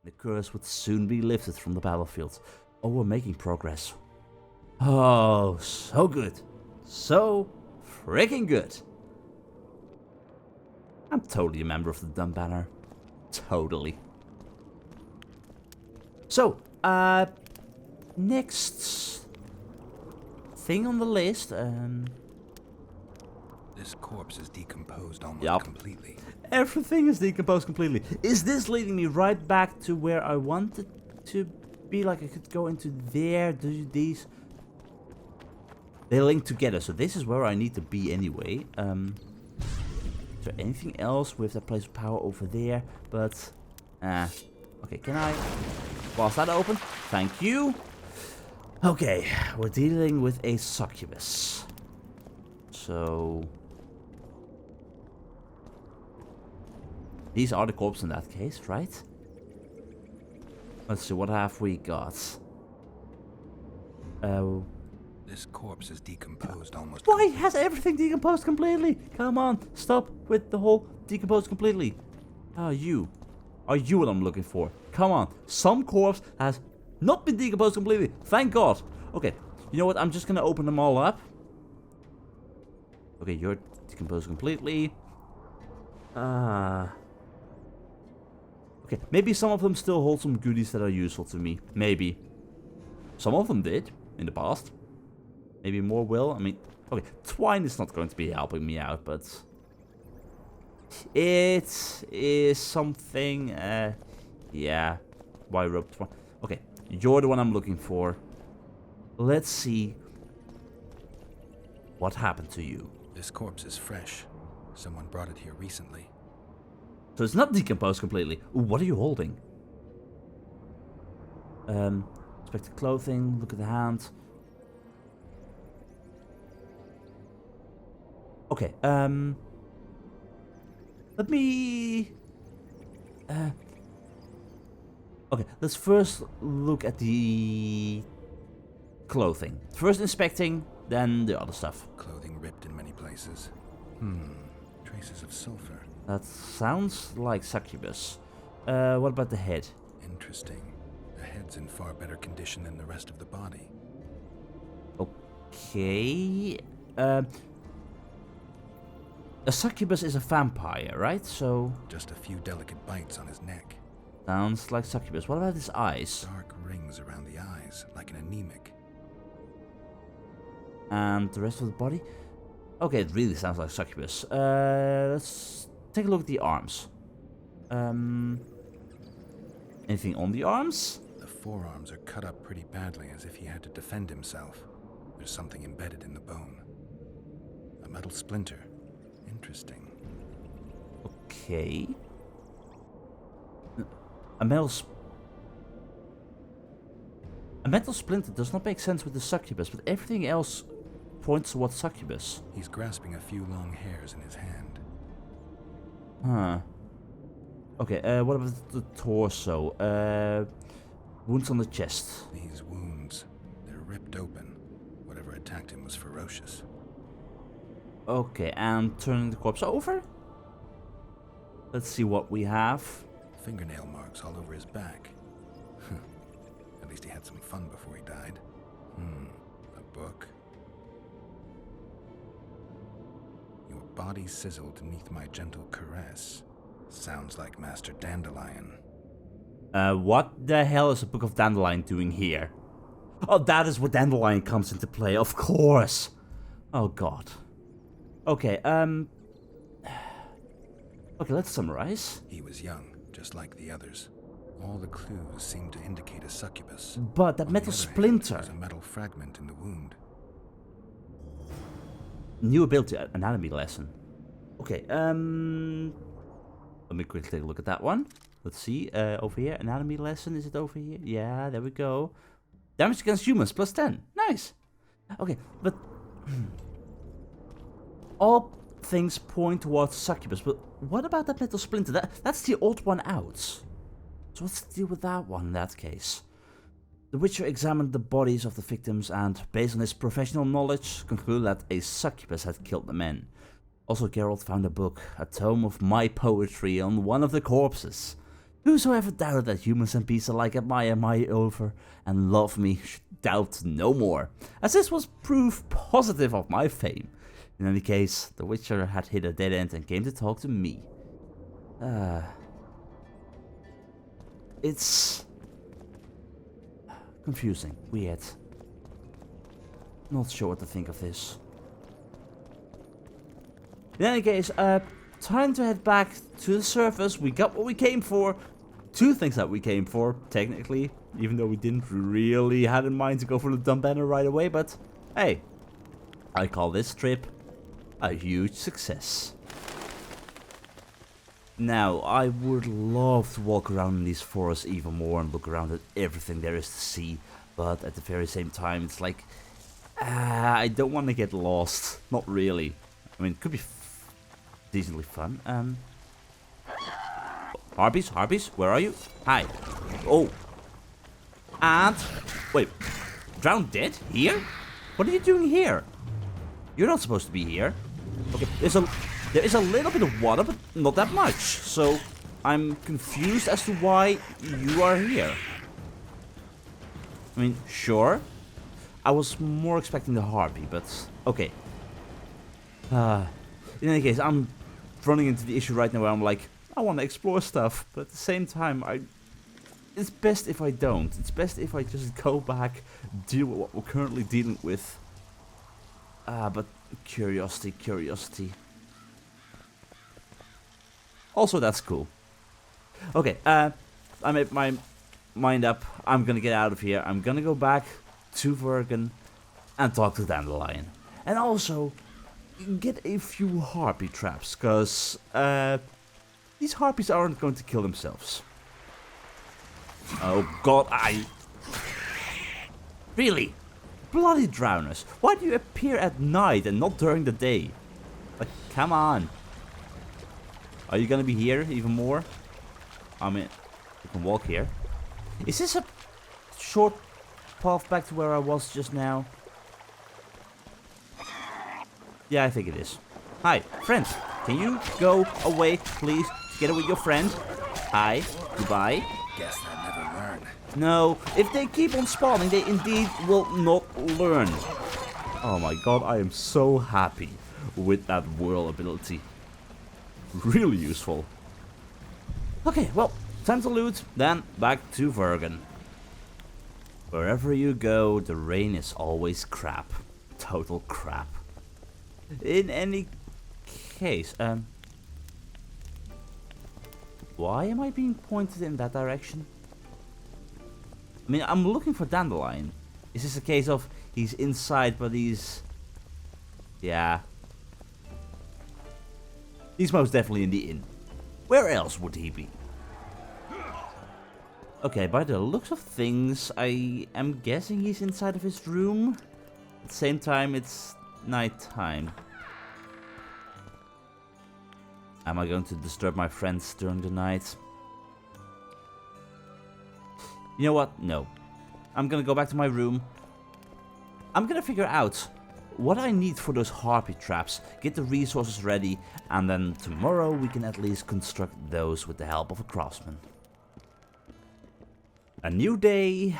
The curse would soon be lifted from the battlefield. Oh, we're making progress. Oh, so good. So freaking good. I'm totally a member of the Dumb Banner. Totally. So, next thing on the list, This corpse is decomposed almost completely. Everything is decomposed completely. Is this leading me right back to where I wanted to be? Like I could go into there, do these. They link together, so this is where I need to be anyway. Is there anything else with that place of power over there? But, okay, can I... Was that open? Thank you. Okay, we're dealing with a succubus. So... These are the corpses in that case, right? Let's see, what have we got? This corpse is decomposed almost Why has everything decomposed completely? Come on, stop with the whole decomposed completely. Are you what I'm looking for? Come on, some corpse has not been decomposed completely. Thank God. Okay, you know what? I'm just gonna open them all up. Okay, you're decomposed completely. Okay, maybe some of them still hold some goodies that are useful to me. Maybe. Some of them did in the past. Maybe more will. I mean, okay, twine is not going to be helping me out, but it is something. Yeah. Why rope twine? Okay, you're the one I'm looking for. Let's see what happened to you. This corpse is fresh. Someone brought it here recently. So it's not decomposed completely. Ooh, what are you holding? Inspect the clothing. Look at the hand. Okay, let me... okay, let's first look at the clothing. First inspecting, then the other stuff. Clothing ripped in many places. Traces of sulfur. That sounds like succubus. What about the head? Interesting. The head's in far better condition than the rest of the body. Okay, a succubus is a vampire, right? So... Just a few delicate bites on his neck. Sounds like succubus. What about his eyes? Dark rings around the eyes, like an anemic. And the rest of the body? Okay, it really sounds like succubus. Let's take a look at the arms. Anything on the arms? The forearms are cut up pretty badly, as if he had to defend himself. There's something embedded in the bone. A metal splinter. Interesting. Okay. A metal splinter does not make sense with the succubus, but everything else points towards succubus. He's grasping a few long hairs in his hand. Huh. Okay, what about the torso? Wounds on the chest. These wounds, they're ripped open. Whatever attacked him was ferocious. Okay, and turning the corpse over. Let's see what we have. Fingernail marks all over his back. At least he had some fun before he died. A book. Your body sizzled beneath my gentle caress. Sounds like Master Dandelion. What the hell is a Book of Dandelion doing here? Oh, that is where Dandelion comes into play, of course. Oh god. Okay, okay, let's summarize. He was young, just like the others. All the clues seem to indicate a succubus. But that metal splinter. There's a metal fragment in the wound. New ability, anatomy lesson. Okay, let me quickly take a look at that one. Let's see, over here, anatomy lesson, is it over here? Yeah, there we go. Damage against humans, plus 10. Nice. Okay, but... all things point towards succubus, but what about that metal splinter? That's the odd one out. So what's the deal with that one in that case? The Witcher examined the bodies of the victims and, based on his professional knowledge, concluded that a succubus had killed the men. Also, Geralt found a book, a tome of my poetry, on one of the corpses. Whosoever doubted that humans and beasts alike admire my over and love me should doubt no more, as this was proof positive of my fame. In any case, the Witcher had hit a dead end and came to talk to me. It's confusing, weird. Not sure what to think of this. In any case, time to head back to the surface. We got what we came for. Two things that we came for, technically, even though we didn't really have in mind to go for the dump banner right away, but hey, I call this trip a huge success. Now, I would love to walk around in these forests even more and look around at everything there is to see, but at the very same time, it's like, I don't want to get lost. Not really. I mean, it could be decently fun. Harpies, where are you? Hi. Oh. And, wait, drowned dead? Here? What are you doing here? You're not supposed to be here. Okay, there is a little bit of water, but not that much. So, I'm confused as to why you are here. I mean, sure. I was more expecting the harpy, but okay. In any case, I'm running into the issue right now where I'm like, I want to explore stuff, but at the same time, it's best if I don't. It's best if I just go back, deal with what we're currently dealing with. But curiosity. Also, that's cool. Okay, I made my mind up. I'm gonna get out of here. I'm gonna go back to Vergen and talk to Dandelion. And also, get a few harpy traps, because these harpies aren't going to kill themselves. Oh god, Really? Bloody drowners. Why do you appear at night and not during the day? Like, come on. Are you gonna be here even more? I mean, you can walk here. Is this a short path back to where I was just now? Yeah, I think it is. Hi, friend. Can you go away, please, together with your friend? Hi, goodbye. Guess they'll never learn. No, if they keep on spawning, they indeed will not learn. Oh my god, I am so happy with that whirl ability. Really useful. Okay, well, time to loot, then back to Vergen. Wherever you go, the rain is always crap. Total crap. In any case, why am I being pointed in that direction? I mean, I'm looking for Dandelion. Is this a case of he's inside, but he's... Yeah. He's most definitely in the inn. Where else would he be? Okay, by the looks of things, I am guessing he's inside of his room. At the same time, it's night time. Am I going to disturb my friends during the night? You know what? No. I'm gonna go back to my room. I'm gonna figure out what I need for those harpy traps, get the resources ready, and then tomorrow we can at least construct those with the help of a craftsman. A new day.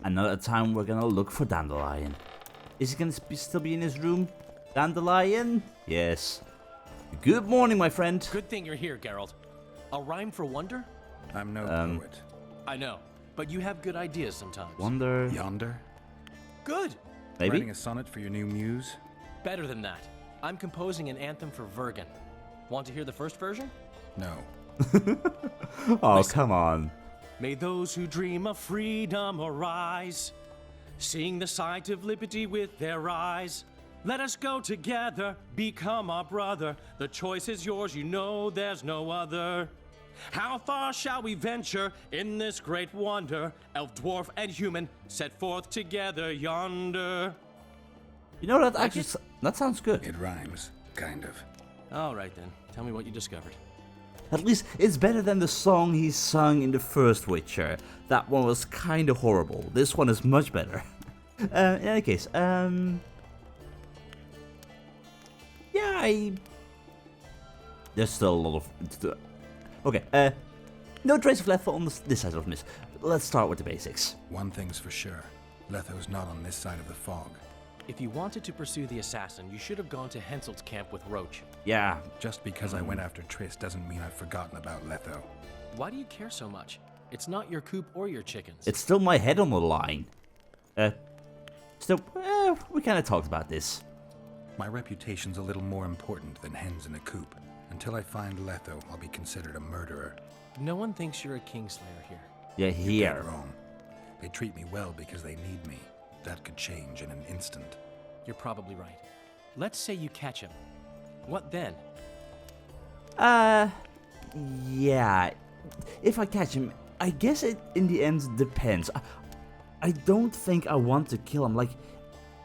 Another time we're gonna look for Dandelion. Is he gonna still be in his room? Dandelion? Yes. Good morning, my friend. Good thing you're here, Geralt. A rhyme for wonder? I'm no poet. I know, but you have good ideas sometimes. Wonder. Yonder? Good. Maybe? Writing a sonnet for your new muse? Better than that. I'm composing an anthem for Vergen. Want to hear the first version? No. Oh, Listen. come on. May those who dream of freedom arise, seeing the sight of liberty with their eyes. Let us go together, become our brother. The choice is yours, you know there's no other. How far shall we venture in this great wonder? Elf, dwarf, and human set forth together yonder. You know, that Like actually it? that sounds good. It rhymes, kind of. All right then, tell me what you discovered. At least it's better than the song he sung in the first Witcher. That one was kind of horrible. This one is much better. In any case, yeah, there's still a lot of... Okay, No trace of Letho on this side of this. Let's start with the basics. One thing's for sure. Letho's not on this side of the fog. If you wanted to pursue the assassin, you should have gone to Henselt's camp with Roach. Yeah. Just because I went after Triss doesn't mean I've forgotten about Letho. Why do you care so much? It's not your coop or your chickens. It's still my head on the line. We kind of talked about this. My reputation's a little more important than hens in a coop. Until I find Letho, I'll be considered a murderer. No one thinks you're a kingslayer here. Yeah, You're here. dead wrong. They treat me well because they need me. That could change in an instant. You're probably right. Let's say you catch him. What then? Yeah. If I catch him, I guess it in the end depends. I don't think I want to kill him. Like,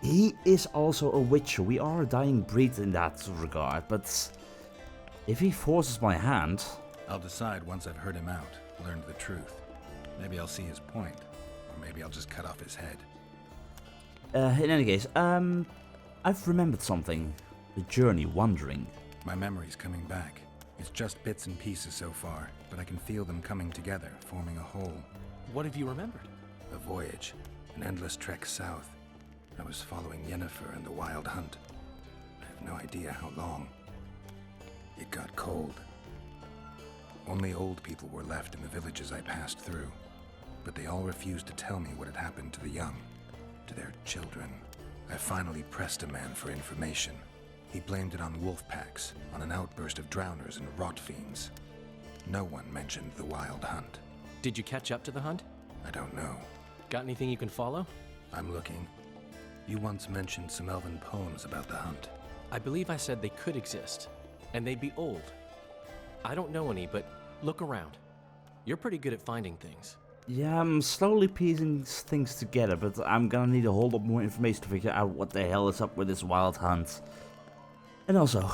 he is also a witcher. We are a dying breed in that regard, but if he forces my hand... I'll decide once I've heard him out, learned the truth. Maybe I'll see his point, or maybe I'll just cut off his head. In any case, I've remembered something. The journey, wandering. My memory's coming back. It's just bits and pieces so far, but I can feel them coming together, forming a whole. What have you remembered? A voyage, an endless trek south. I was following Yennefer and the Wild Hunt. I have no idea how long. It got cold. Only old people were left in the villages I passed through, but they all refused to tell me what had happened to the young, to their children. I finally pressed a man for information. He blamed it on wolf packs, on an outburst of drowners and rot fiends. No one mentioned the Wild Hunt. Did you catch up to the hunt? I don't know. Got anything you can follow? I'm looking. You once mentioned some elven poems about the hunt. I believe I said they could exist, and they'd be old. I don't know any, but look around. You're pretty good at finding things. Yeah, I'm slowly piecing things together, but I'm gonna need a whole lot more information to figure out what the hell is up with this Wild Hunt. And also,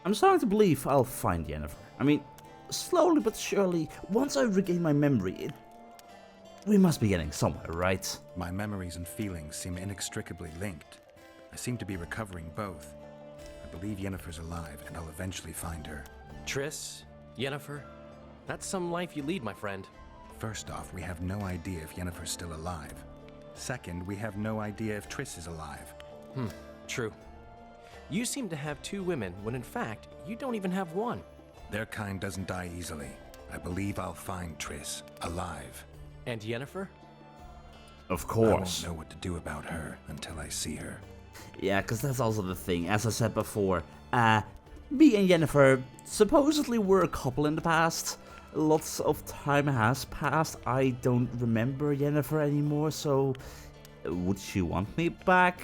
I'm starting to believe I'll find Yennefer. I mean, slowly but surely, once I regain my memory, we must be getting somewhere, right? My memories and feelings seem inextricably linked. I seem to be recovering both. I believe Yennefer's alive, and I'll eventually find her. Triss, Yennefer, that's some life you lead, my friend. First off, we have no idea if Yennefer's still alive. Second, we have no idea if Triss is alive. True. You seem to have two women, when in fact, you don't even have one. Their kind doesn't die easily. I believe I'll find Triss, alive. And Yennefer? Of I course. won't know what to do about her until I see her. Yeah, because that's also the thing. As I said before, me and Yennefer supposedly were a couple in the past. Lots of time has passed. I don't remember Yennefer anymore, so would she want me back?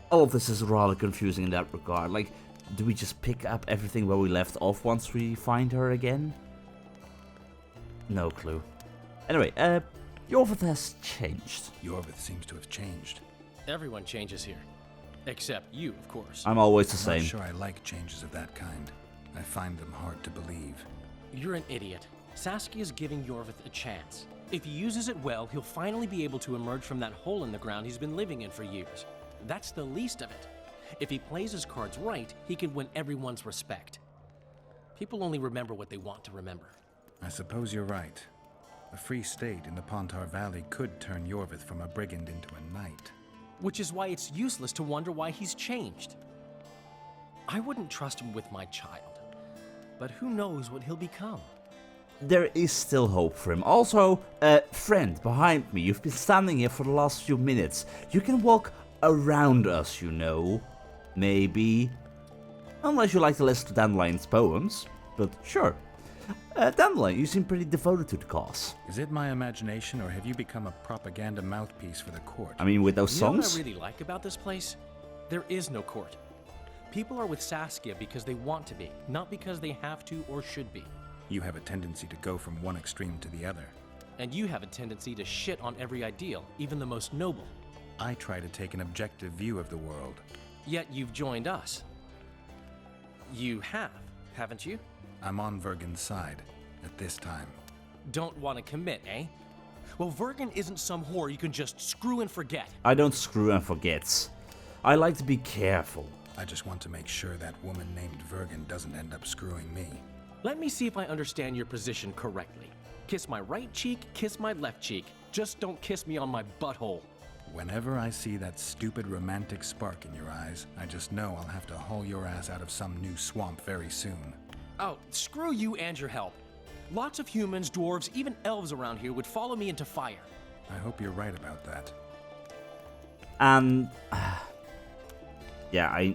All of this is rather confusing in that regard. Like, do we just pick up everything where we left off once we find her again? No clue. Anyway, Yorvith has changed. Yorvith seems to have changed. Everyone changes here. Except you, of course. I'm always the I'm same. not sure I like changes of that kind. I find them hard to believe. You're an idiot. Saskia's giving Yorvith a chance. If he uses it well, he'll finally be able to emerge from that hole in the ground he's been living in for years. That's the least of it. If he plays his cards right, he can win everyone's respect. People only remember what they want to remember. I suppose you're right. A free state in the Pontar Valley could turn Yorvith from a brigand into a knight. Which is why it's useless to wonder why he's changed. I wouldn't trust him with my child. But who knows what he'll become? There is still hope for him. Also, friend, behind me, you've been standing here for the last few minutes. You can walk around us, you know. Maybe. Unless you like to listen to Dandelion's poems. But sure. Dandelion, you seem pretty devoted to the cause. Is it my imagination, or have you become a propaganda mouthpiece for the court? I mean, with those You know what songs? I really like about this place? There is no court. People are with Saskia because they want to be, not because they have to or should be. You have a tendency to go from one extreme to the other. And you have a tendency to shit on every ideal, even the most noble. I try to take an objective view of the world. Yet you've joined us. You have, haven't you? I'm on Vergen's side, at this time. Don't want to commit, eh? Well, Vergen isn't some whore you can just screw and forget. I don't screw and forget. I like to be careful. I just want to make sure that woman named Vergen doesn't end up screwing me. Let me see if I understand your position correctly. Kiss my right cheek, kiss my left cheek. Just don't kiss me on my butthole. Whenever I see that stupid romantic spark in your eyes, I just know I'll have to haul your ass out of some new swamp very soon. Oh, screw you and your help. Lots of humans, dwarves, even elves around here would follow me into fire. I hope you're right about that. And yeah,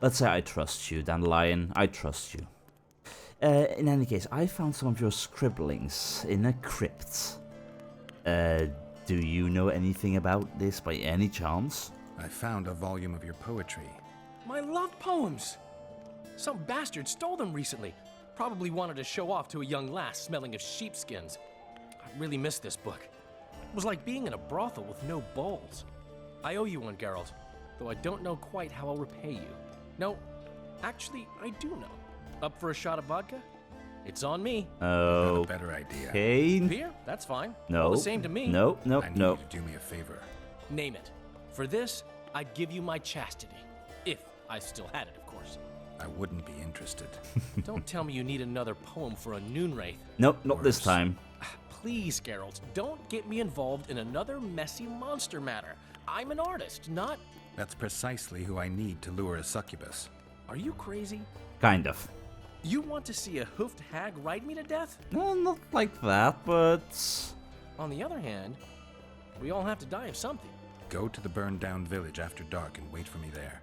let's say I trust you, Dandelion. I trust you. In any case, I found some of your scribblings in a crypt. Do you know anything about this by any chance? I found a volume of your poetry. My love poems! Some bastard stole them recently. Probably wanted to show off to a young lass smelling of sheepskins. I really miss this book. It was like being in a brothel with no balls. I owe you one, Geralt, though I don't know quite how I'll repay you. No, actually, I do know. Up for a shot of vodka? It's on me. Got a better idea. Okay. Beer? That's fine. No. All the same to me. No, no, I need no. you to do me a favor. Name it. For this, I'd give you my chastity. If I still had it, of course. I wouldn't be interested. Don't tell me you need another poem for a Noonwraith. Nope, not this time. Please, Geralt, don't get me involved in another messy monster matter. I'm an artist, not... That's precisely who I need to lure a succubus. Are you crazy? Kind of. You want to see a hoofed hag ride me to death? No, not like that, but... On the other hand, we all have to die of something. Go to the burned down village after dark and wait for me there.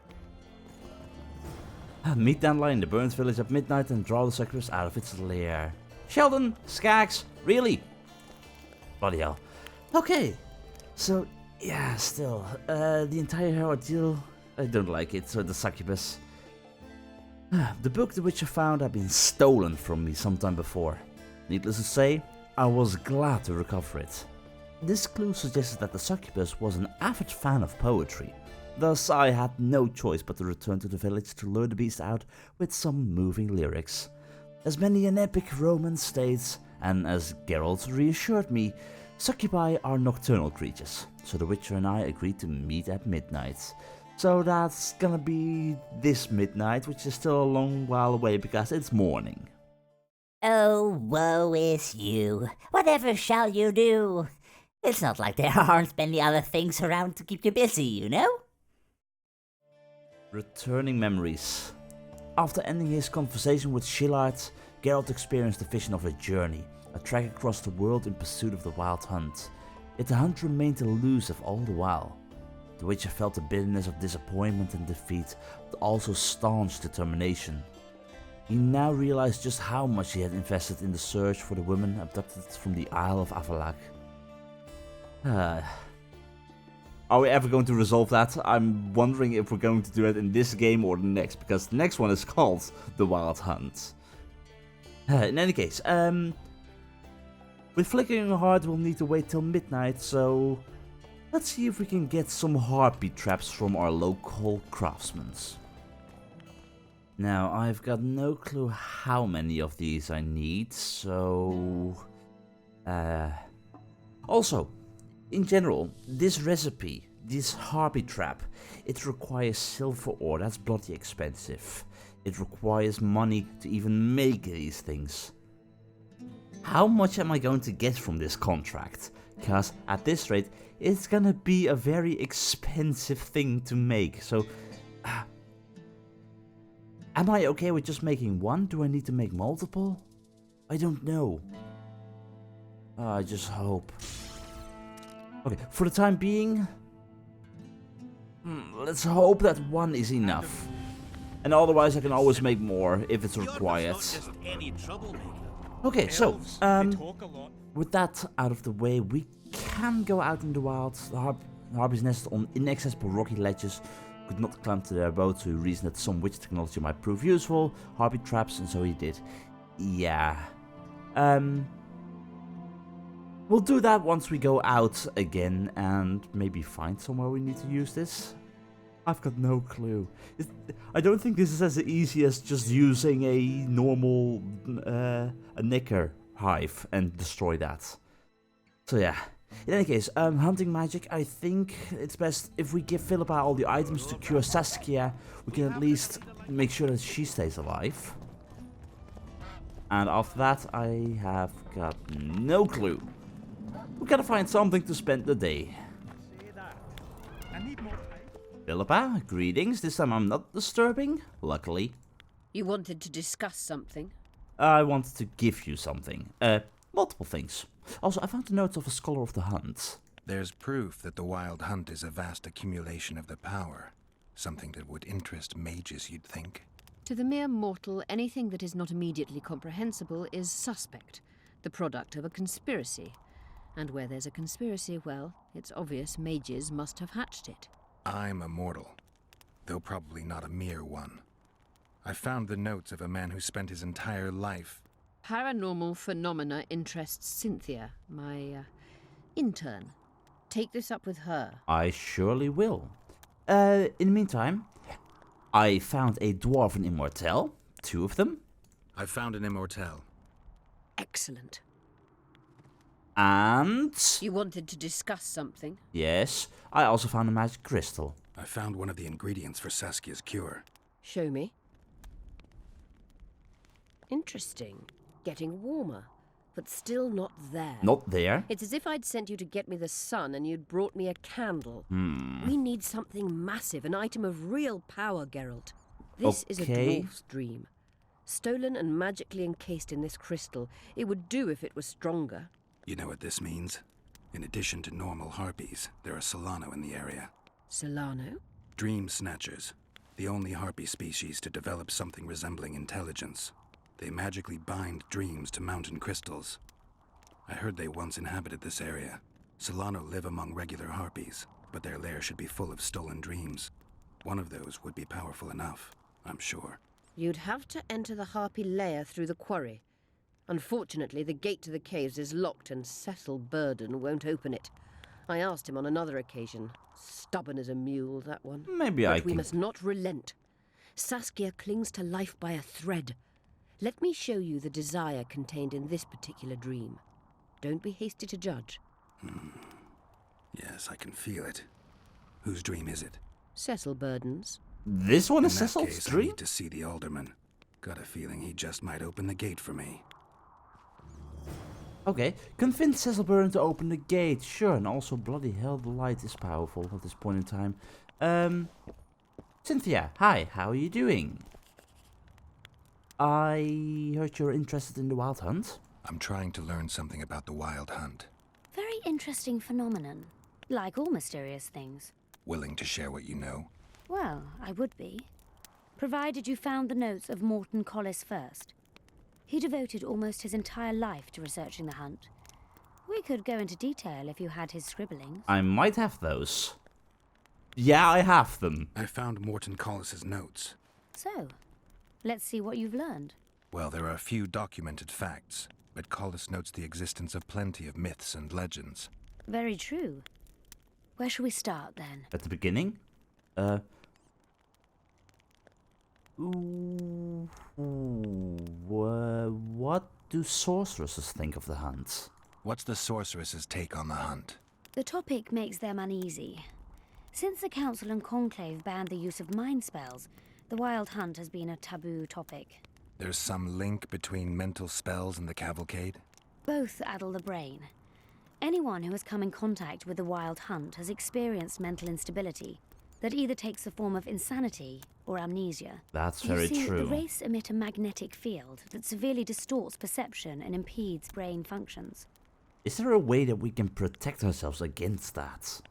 Meet Dandelion in the burnt village at midnight and draw the succubus out of its lair. Sheldon! Skags! Really? Bloody hell. Okay. So, yeah, still. The entire ordeal, I don't like it, so the succubus. The book The Witcher found had been stolen from me sometime before. Needless to say, I was glad to recover it. This clue suggested that the succubus was an avid fan of poetry. Thus, I had no choice but to return to the village to lure the beast out with some moving lyrics. As many an epic romance states, and as Geralt reassured me, succubi are nocturnal creatures, so the Witcher and I agreed to meet at midnight. So that's gonna be this midnight, which is still a long while away because it's morning. Oh, woe is you. Whatever shall you do? It's not like there aren't many other things around to keep you busy, you know? Returning memories. After ending his conversation with Shillard, Geralt experienced a vision of a journey, a trek across the world in pursuit of the Wild Hunt. Yet the hunt remained elusive all the while. The Witcher felt the bitterness of disappointment and defeat, but also staunch determination. He now realized just how much he had invested in the search for the woman abducted from the Isle of Avalak. Are we ever going to resolve that? I'm wondering if we're going to do it in this game or the next, because the next one is called The Wild Hunt. In any case, with Flickering Heart we'll need to wait till midnight, so let's see if we can get some harpy traps from our local craftsmen. Now, I've got no clue how many of these I need, so... Also, in general, this recipe, this harpy trap, it requires silver ore, that's bloody expensive. It requires money to even make these things. How much am I going to get from this contract? Because at this rate, it's gonna be a very expensive thing to make, so... am I okay with just making one? Do I need to make multiple? I don't know. I just hope. Okay, for the time being, let's hope that one is enough. And otherwise I can always make more if it's required. Okay, so, with that out of the way, we can go out in the wild. The harpies nested on inaccessible rocky ledges, could not climb to their boat, so he reasoned that some witch technology might prove useful. Harpy traps, and so he did. Yeah. We'll do that once we go out again and maybe find somewhere we need to use this. I've got no clue. I don't think this is as easy as just using a normal a knicker hive and destroy that. So yeah, In any case, hunting magic, I think it's best if we give Philippa all the items to cure Saskia. We can at least make sure that she stays alive. And after that, I have got no clue. We gotta find something to spend the day. Philippa, greetings. This time I'm not disturbing, luckily. You wanted to discuss something? I wanted to give you something. Multiple things. Also, I found the notes of a scholar of the hunt. There's proof that the Wild Hunt is a vast accumulation of the power. Something that would interest mages, you'd think. To the mere mortal, anything that is not immediately comprehensible is suspect, the product of a conspiracy. And where there's a conspiracy, well, it's obvious mages must have hatched it. I'm a mortal, though probably not a mere one. I found the notes of a man who spent his entire life... Paranormal phenomena interests Cynthia, my intern. Take this up with her. I surely will. In the meantime, I found a dwarven immortal, 2 of them. I found an immortal. Excellent. And... You wanted to discuss something? yes, I also found a magic crystal. I found one of the ingredients for Saskia's cure. Show me. Interesting. Getting warmer, but still not there. Not there. It's as if I'd sent you to get me the sun and you'd brought me a candle. We need something massive, an item of real power, Geralt. This is a Okay. dwarf's dream. Stolen and magically encased in this crystal. It would do if it were stronger. You know what this means? In addition to normal harpies, there are Solano in the area. Solano? Dream snatchers. The only harpy species to develop something resembling intelligence. They magically bind dreams to mountain crystals. I heard they once inhabited this area. Solano live among regular harpies, but their lair should be full of stolen dreams. One of those would be powerful enough, I'm sure. You'd have to enter the harpy lair through the quarry. Unfortunately, the gate to the caves is locked and Cecil Burden won't open it. I asked him on another occasion. Stubborn as a mule, that one. Maybe but I we can... must not relent. Saskia clings to life by a thread. Let me show you the desire contained in this particular dream. Don't be hasty to judge. Yes, I can feel it. Whose dream is it? Cecil Burden's. This one In is that Cecil's case, I dream? need to see the alderman. Got a feeling he just might open the gate for me. Okay, convince Cecil Burden to open the gate. Sure, and also bloody hell, the light is powerful at this point in time. Cynthia, hi, how are you doing? I heard you're interested in the Wild Hunt. I'm trying to learn something about the Wild Hunt. Very interesting phenomenon. Like all mysterious things. Willing to share what you know? Well, I would be. Provided you found the notes of Morton Collis first. He devoted almost his entire life to researching the hunt. We could go into detail if you had his scribblings. I might have those. Yeah, I have them. I found Morton Collis's notes. So, let's see what you've learned. Well, there are a few documented facts, but Collis notes the existence of plenty of myths and legends. Very true. Where shall we start, then? At the beginning? What do sorceresses think of the hunt? What's the sorceress's take on the hunt? The topic makes them uneasy. Since the Council and Conclave banned the use of mind spells, the Wild Hunt has been a taboo topic. There's some link between mental spells and the cavalcade? Both addle the brain. Anyone who has come in contact with the Wild Hunt has experienced mental instability that either takes the form of insanity or amnesia. That's You very see, true. the race emit a magnetic field that severely distorts perception and impedes brain functions. Is there a way that we can protect ourselves against that?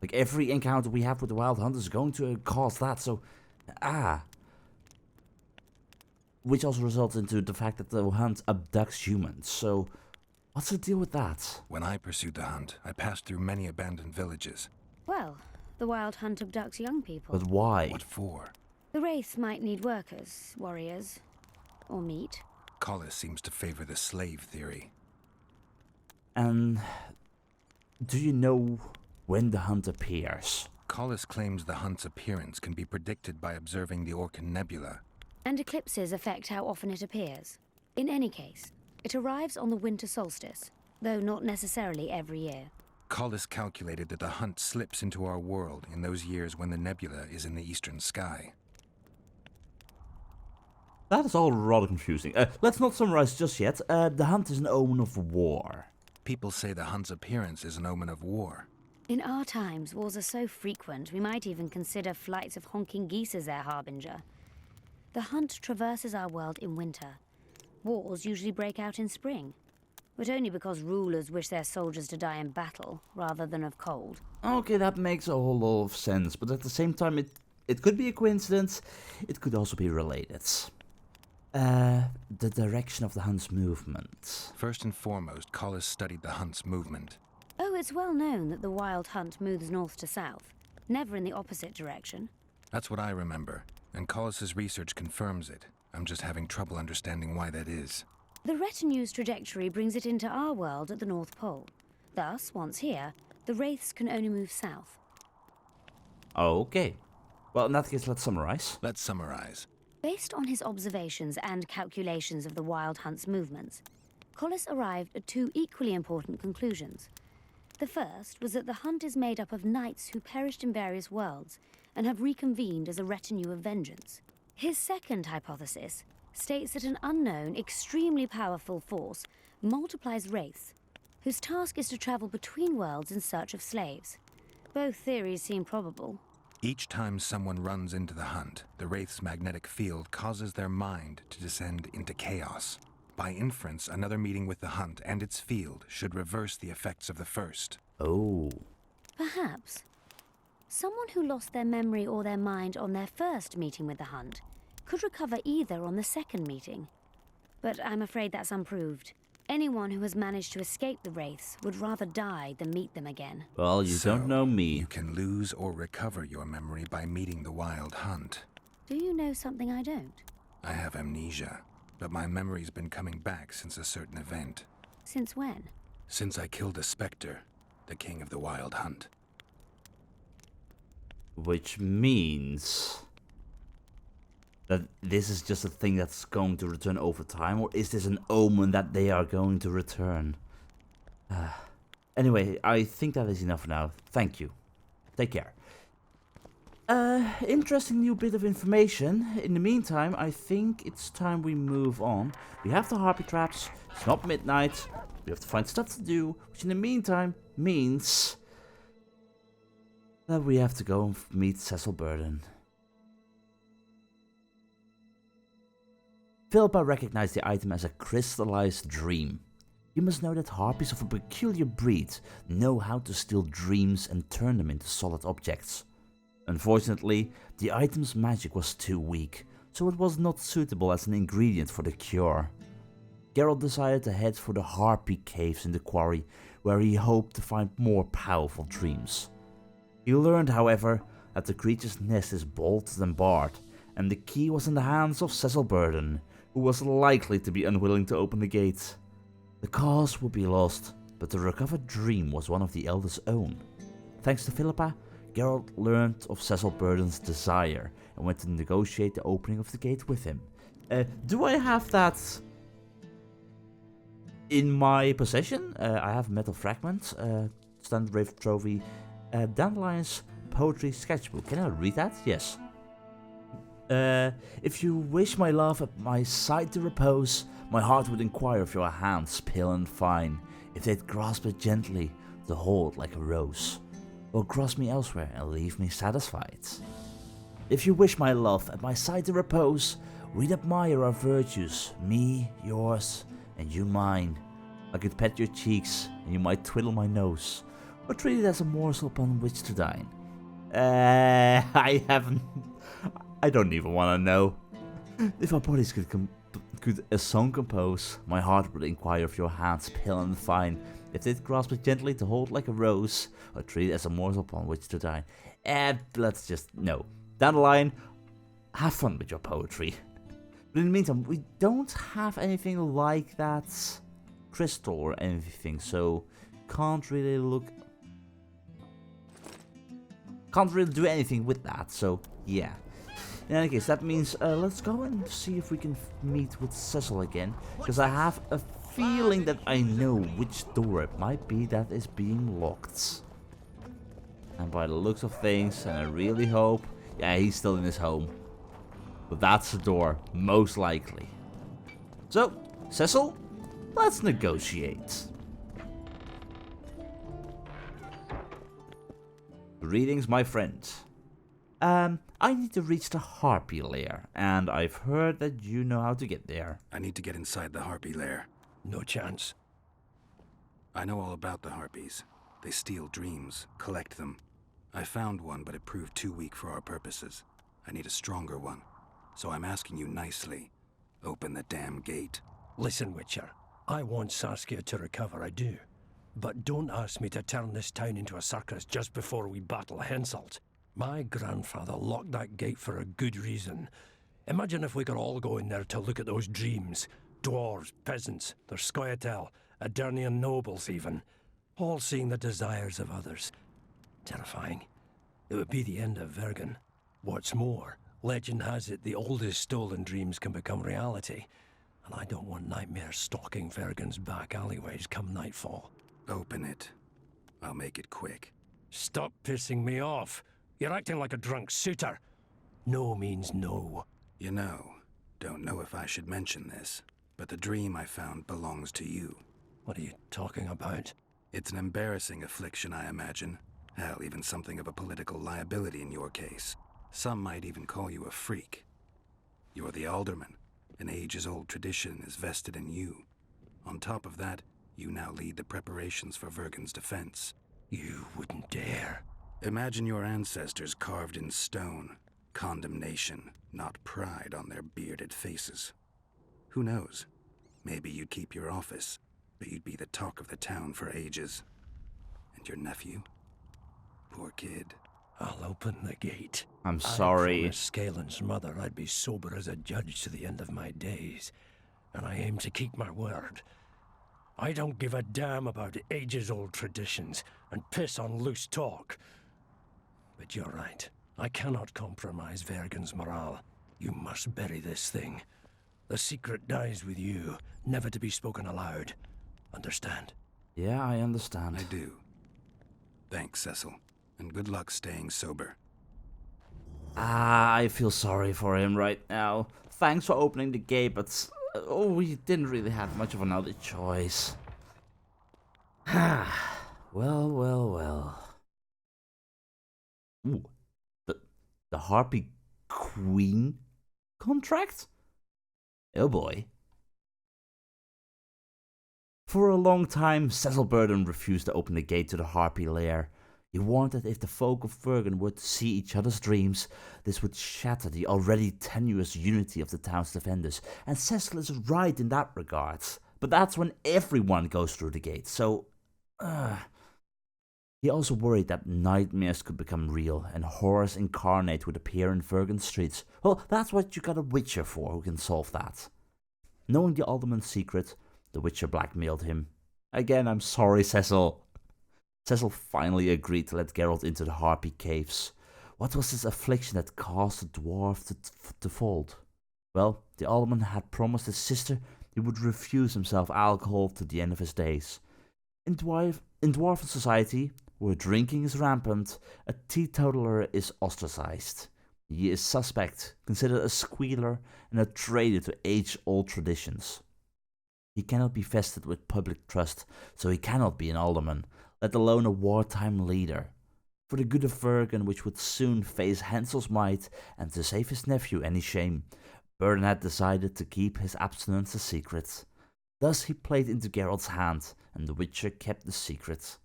Like every encounter we have with the Wild Hunt is going to cause that, so... Which also results into the fact that the hunt abducts humans, so... What's the deal with that? When I pursued the hunt, I passed through many abandoned villages. Well, the Wild Hunt abducts young people. But why? What for? The race might need workers, warriors, or meat. Collis seems to favor the slave theory. And... do you know when the hunt appears? Collis claims the hunt's appearance can be predicted by observing the Orcan Nebula. And eclipses affect how often it appears. In any case, it arrives on the winter solstice, though not necessarily every year. Collis calculated that the hunt slips into our world in those years when the nebula is in the eastern sky. That is all rather confusing. Let's not summarize just yet. The hunt is an omen of war. People say the hunt's appearance is an omen of war. In our times, wars are so frequent, we might even consider flights of honking geese as their harbinger. The hunt traverses our world in winter. Wars usually break out in spring, but only because rulers wish their soldiers to die in battle, rather than of cold. Okay, that makes a whole lot of sense, but at the same time, it could be a coincidence. It could also be related. The direction of the hunt's movement. First and foremost, Collis studied the hunt's movement. Oh, it's well known that the wild hunt moves north to south, never in the opposite direction. That's what I remember, and Collis's research confirms it. I'm just having trouble understanding why that is. The retinue's trajectory brings it into our world at the North Pole. Thus, once here, the wraiths can only move south. Okay. Well, in that case, let's summarize. Let's summarize. Based on his observations and calculations of the wild hunt's movements, Collis arrived at two equally important conclusions. The first was that the hunt is made up of knights who perished in various worlds and have reconvened as a retinue of vengeance. His second hypothesis states that an unknown, extremely powerful force multiplies wraiths, whose task is to travel between worlds in search of slaves. Both theories seem probable. Each time someone runs into the hunt, the wraith's magnetic field causes their mind to descend into chaos. By inference, another meeting with the hunt and its field should reverse the effects of the first. Oh. Perhaps. Someone who lost their memory or their mind on their first meeting with the hunt could recover either on the second meeting. But I'm afraid that's unproved. Anyone who has managed to escape the wraiths would rather die than meet them again. Well, you don't know me. You can lose or recover your memory by meeting the wild hunt. Do you know something I don't? I have amnesia, but my memory's been coming back since a certain event. Since when? Since I killed a specter, the king of the wild hunt. Which means that this is just a thing that's going to return over time, or is this an omen that they are going to return? Anyway, I think that is enough for now. Thank you. Take care. Interesting new bit of information. In the meantime, I think it's time we move on. We have the harpy traps. It's not midnight. We have to find stuff to do, which in the meantime means that we have to go and meet Cecil Burden. Philippa recognized the item as a crystallized dream. You must know that harpies of a peculiar breed know how to steal dreams and turn them into solid objects. Unfortunately, the item's magic was too weak, so it was not suitable as an ingredient for the cure. Geralt decided to head for the Harpy caves in the quarry, where he hoped to find more powerful dreams. He learned, however, that the creature's nest is bolted and barred, and the key was in the hands of Cecil Burden, who was likely to be unwilling to open the gate. The cause would be lost, but the recovered dream was one of the Elder's own. Thanks to Philippa, Geralt learned of Cecil Burden's desire and went to negotiate the opening of the gate with him. Do I have that in my possession? I have metal fragments, standard Wraith trophy, Dandelion's poetry sketchbook. Can I read that? Yes. If you wish my love at my side to repose, my heart would inquire if your hands pale and fine, if they'd grasp it gently, to hold like a rose, or grasp me elsewhere and leave me satisfied. If you wish my love at my side to repose, we'd admire our virtues, me, yours, and you mine. I could pet your cheeks, and you might twiddle my nose, or treat it as a morsel upon which to dine. I don't even want to know. If our bodies could a song compose, my heart would inquire if your hands pale and fine, if they'd grasp it gently to hold like a rose, or treat it as a morsel upon which to dine. Let's just, no. Dandelion, have fun with your poetry. But in the meantime, we don't have anything like that crystal or anything, so can't really do anything with that, so yeah. In any case, that means let's go and see if we can meet with Cecil again, because I have a feeling that I know which door it might be that is being locked. And by the looks of things, and I really hope, yeah, he's still in his home. But that's the door, most likely. So, Cecil, let's negotiate. Greetings, my friend. I need to reach the Harpy lair, and I've heard that you know how to get there. I need to get inside the Harpy lair. No chance. I know all about the Harpies. They steal dreams, collect them. I found one, but it proved too weak for our purposes. I need a stronger one. So I'm asking you nicely, open the damn gate. Listen, Witcher. I want Saskia to recover, I do. But don't ask me to turn this town into a circus just before we battle Henselt. My grandfather locked that gate for a good reason. Imagine if we could all go in there to look at those dreams. Dwarves, peasants, their scoia'tael, Adernian nobles even. All seeing the desires of others. Terrifying. It would be the end of Vergen. What's more, legend has it the oldest stolen dreams can become reality. And I don't want nightmares stalking Vergen's back alleyways come nightfall. Open it. I'll make it quick. Stop pissing me off. You're acting like a drunk suitor. No means no. You know, don't know if I should mention this, but the dream I found belongs to you. What are you talking about? It's an embarrassing affliction, I imagine. Hell, even something of a political liability in your case. Some might even call you a freak. You're the alderman. An ages-old tradition is vested in you. On top of that, you now lead the preparations for Vergen's defense. You wouldn't dare. Imagine your ancestors carved in stone. Condemnation, not pride on their bearded faces. Who knows? Maybe you'd keep your office, but you'd be the talk of the town for ages. And your nephew? Poor kid. I'll open the gate. I'm sorry. I promised Scalen's mother I'd be sober as a judge to the end of my days, and I aim to keep my word. I don't give a damn about ages-old traditions and piss on loose talk. But you're right. I cannot compromise Vergen's morale. You must bury this thing. The secret dies with you, never to be spoken aloud. Understand? Yeah, I understand. I do. Thanks, Cecil. And good luck staying sober. I feel sorry for him right now. Thanks for opening the gate, but we didn't really have much of another choice. well. Ooh, the Harpy Queen contract? Oh boy. For a long time, Cecil Burden refused to open the gate to the Harpy lair. He warned that if the folk of Vergen were to see each other's dreams, this would shatter the already tenuous unity of the town's defenders, and Cecil is right in that regard. But that's when everyone goes through the gate, so... He also worried that nightmares could become real, and horrors incarnate would appear in Vergen streets. Well, that's what you got a Witcher for, who can solve that. Knowing the Alderman's secret, the Witcher blackmailed him. Again, I'm sorry, Cecil. Cecil finally agreed to let Geralt into the Harpy caves. What was this affliction that caused the dwarf to fold? Well, the alderman had promised his sister he would refuse himself alcohol to the end of his days. In dwarven society, where drinking is rampant, a teetotaler is ostracized. He is suspect, considered a squealer, and a traitor to age-old traditions. He cannot be vested with public trust, so he cannot be an alderman, let alone a wartime leader. For the good of Vergen, which would soon face Hansel's might, and to save his nephew any shame, Burden had decided to keep his abstinence a secret. Thus he played into Geralt's hand, and the Witcher kept the secret.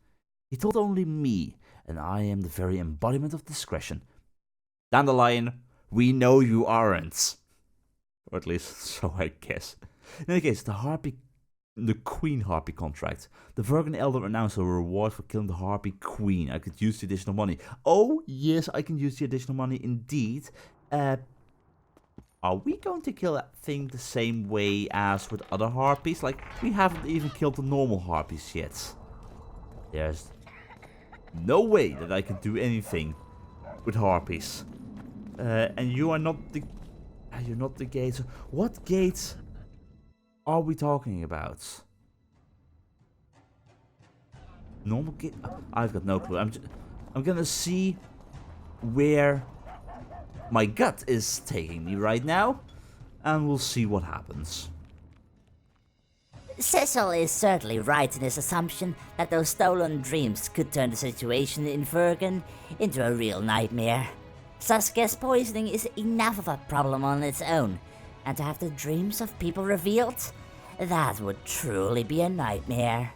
He told only me, and I am the very embodiment of discretion. Dandelion, we know you aren't. Or at least, so I guess. In any case, the Queen Harpy contract. The Vergen Elder announced a reward for killing the Harpy Queen. I could use the additional money. Oh, yes, I can use the additional money indeed. Are we going to kill that thing the same way as with other Harpies? Like, we haven't even killed the normal Harpies yet. There's no way that I can do anything with Harpies. And you are not the... You're not the gate. So what gates are we talking about? Normal gate? I've got no clue. I'm gonna see where my gut is taking me right now, and we'll see what happens. Cecil is certainly right in his assumption that those stolen dreams could turn the situation in Vergen into a real nightmare. Saskia's poisoning is enough of a problem on its own, and to have the dreams of people revealed, that would truly be a nightmare.